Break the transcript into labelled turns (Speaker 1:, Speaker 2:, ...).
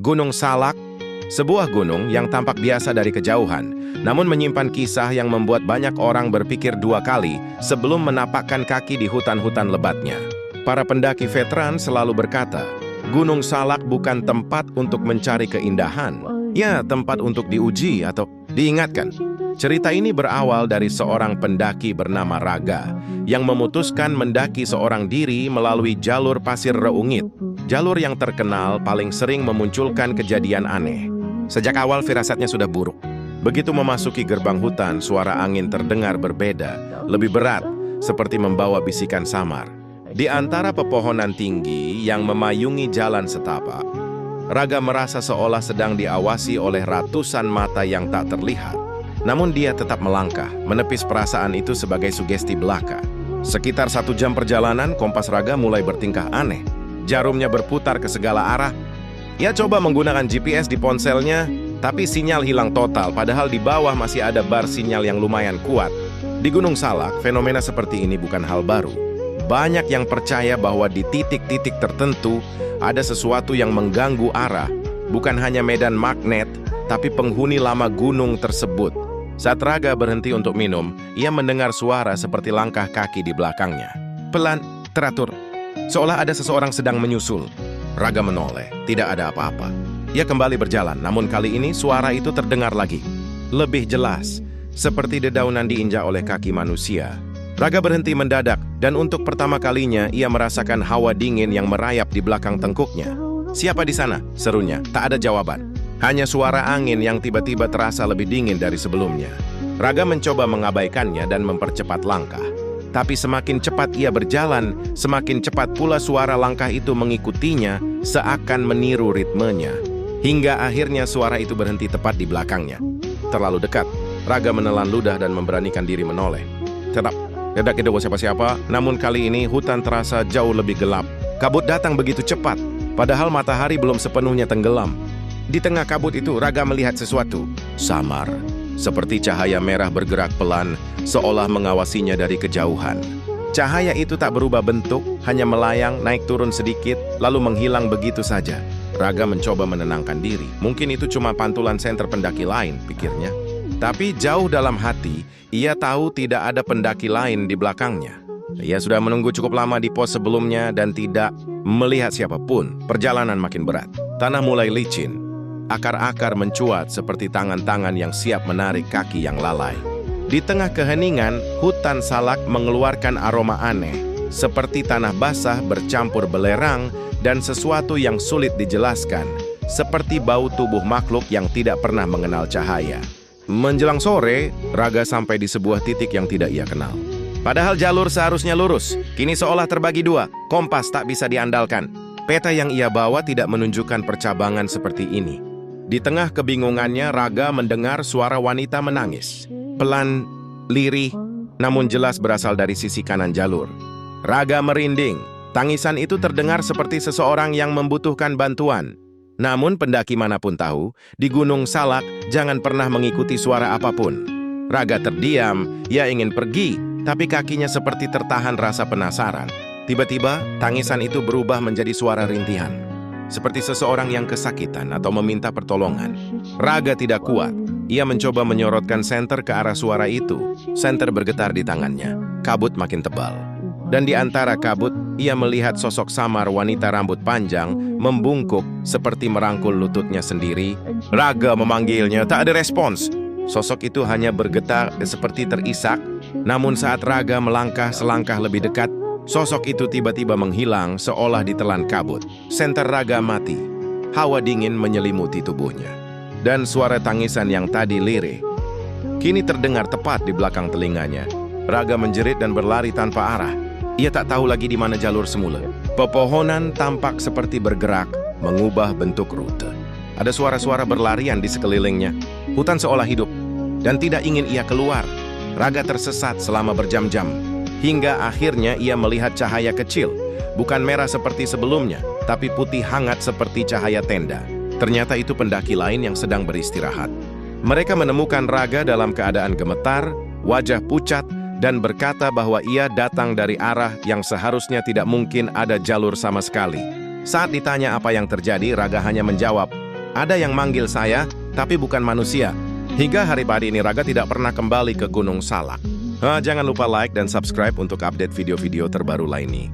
Speaker 1: Gunung Salak, sebuah gunung yang tampak biasa dari kejauhan, namun menyimpan kisah yang membuat banyak orang berpikir dua kali sebelum menapakkan kaki di hutan-hutan lebatnya. Para pendaki veteran selalu berkata, Gunung Salak bukan tempat untuk mencari keindahan, ya tempat untuk diuji atau diingatkan. Cerita ini berawal dari seorang pendaki bernama Raga yang memutuskan mendaki seorang diri melalui jalur pasir reungit. Jalur yang terkenal paling sering memunculkan kejadian aneh. Sejak awal firasatnya sudah buruk. Begitu memasuki gerbang hutan, suara angin terdengar berbeda, lebih berat, seperti membawa bisikan samar. Di antara pepohonan tinggi yang memayungi jalan setapak, Raga merasa seolah sedang diawasi oleh ratusan mata yang tak terlihat. Namun dia tetap melangkah, menepis perasaan itu sebagai sugesti belaka. Sekitar 1 jam perjalanan, kompas Raga mulai bertingkah aneh. Jarumnya berputar ke segala arah. Ia coba menggunakan GPS di ponselnya, tapi sinyal hilang total, padahal di bawah masih ada bar sinyal yang lumayan kuat. Di Gunung Salak, fenomena seperti ini bukan hal baru. Banyak yang percaya bahwa di titik-titik tertentu ada sesuatu yang mengganggu arah, bukan hanya medan magnet, tapi penghuni lama gunung tersebut. Saat Raga berhenti untuk minum, ia mendengar suara seperti langkah kaki di belakangnya. Pelan, teratur, seolah ada seseorang sedang menyusul. Raga menoleh, tidak ada apa-apa. Ia kembali berjalan, namun kali ini suara itu terdengar lagi. Lebih jelas, seperti dedaunan diinjak oleh kaki manusia. Raga berhenti mendadak, dan untuk pertama kalinya ia merasakan hawa dingin yang merayap di belakang tengkuknya. Siapa di sana? Serunya. Tak ada jawaban. Hanya suara angin yang tiba-tiba terasa lebih dingin dari sebelumnya. Raga mencoba mengabaikannya dan mempercepat langkah. Tapi semakin cepat ia berjalan, semakin cepat pula suara langkah itu mengikutinya, seakan meniru ritmenya. Hingga akhirnya suara itu berhenti tepat di belakangnya. Terlalu dekat, Raga menelan ludah dan memberanikan diri menoleh. Tetap, tidak ada siapa-siapa, namun kali ini hutan terasa jauh lebih gelap. Kabut datang begitu cepat, padahal matahari belum sepenuhnya tenggelam. Di tengah kabut itu, Raga melihat sesuatu samar, seperti cahaya merah bergerak pelan, seolah mengawasinya dari kejauhan. Cahaya itu tak berubah bentuk, hanya melayang, naik turun sedikit, lalu menghilang begitu saja. Raga mencoba menenangkan diri. Mungkin itu cuma pantulan senter pendaki lain, pikirnya. Tapi jauh dalam hati, ia tahu tidak ada pendaki lain di belakangnya. Ia sudah menunggu cukup lama di pos sebelumnya dan tidak melihat siapapun. Perjalanan makin berat. Tanah mulai licin. Akar-akar mencuat seperti tangan-tangan yang siap menarik kaki yang lalai. Di tengah keheningan, hutan Salak mengeluarkan aroma aneh, seperti tanah basah bercampur belerang dan sesuatu yang sulit dijelaskan, seperti bau tubuh makhluk yang tidak pernah mengenal cahaya. Menjelang sore, Raga sampai di sebuah titik yang tidak ia kenal. Padahal jalur seharusnya lurus, kini seolah terbagi dua, kompas tak bisa diandalkan. Peta yang ia bawa tidak menunjukkan percabangan seperti ini. Di tengah kebingungannya, Raga mendengar suara wanita menangis. Pelan, lirih, namun jelas berasal dari sisi kanan jalur. Raga merinding. Tangisan itu terdengar seperti seseorang yang membutuhkan bantuan. Namun pendaki manapun tahu, di Gunung Salak jangan pernah mengikuti suara apapun. Raga terdiam, ia ingin pergi, tapi kakinya seperti tertahan rasa penasaran. Tiba-tiba, tangisan itu berubah menjadi suara rintihan. Seperti seseorang yang kesakitan atau meminta pertolongan. Raga tidak kuat. Ia mencoba menyorotkan senter ke arah suara itu. Senter bergetar di tangannya. Kabut makin tebal. Dan di antara kabut, ia melihat sosok samar wanita rambut panjang membungkuk seperti merangkul lututnya sendiri. Raga memanggilnya, tak ada respons. Sosok itu hanya bergetar seperti terisak. Namun saat Raga melangkah selangkah lebih dekat, sosok itu tiba-tiba menghilang seolah ditelan kabut. Senter Raga mati. Hawa dingin menyelimuti tubuhnya. Dan suara tangisan yang tadi lirih kini terdengar tepat di belakang telinganya. Raga menjerit dan berlari tanpa arah. Ia tak tahu lagi di mana jalur semula. Pepohonan tampak seperti bergerak, mengubah bentuk rute. Ada suara-suara berlarian di sekelilingnya. Hutan seolah hidup dan tidak ingin ia keluar. Raga tersesat selama berjam-jam. Hingga akhirnya ia melihat cahaya kecil, bukan merah seperti sebelumnya, tapi putih hangat seperti cahaya tenda. Ternyata itu pendaki lain yang sedang beristirahat. Mereka menemukan Raga dalam keadaan gemetar, wajah pucat, dan berkata bahwa ia datang dari arah yang seharusnya tidak mungkin ada jalur sama sekali. Saat ditanya apa yang terjadi, Raga hanya menjawab, Ada yang manggil saya, tapi bukan manusia. Hingga hari ini Raga tidak pernah kembali ke Gunung Salak. Jangan lupa like dan subscribe untuk update video-video terbaru lainnya.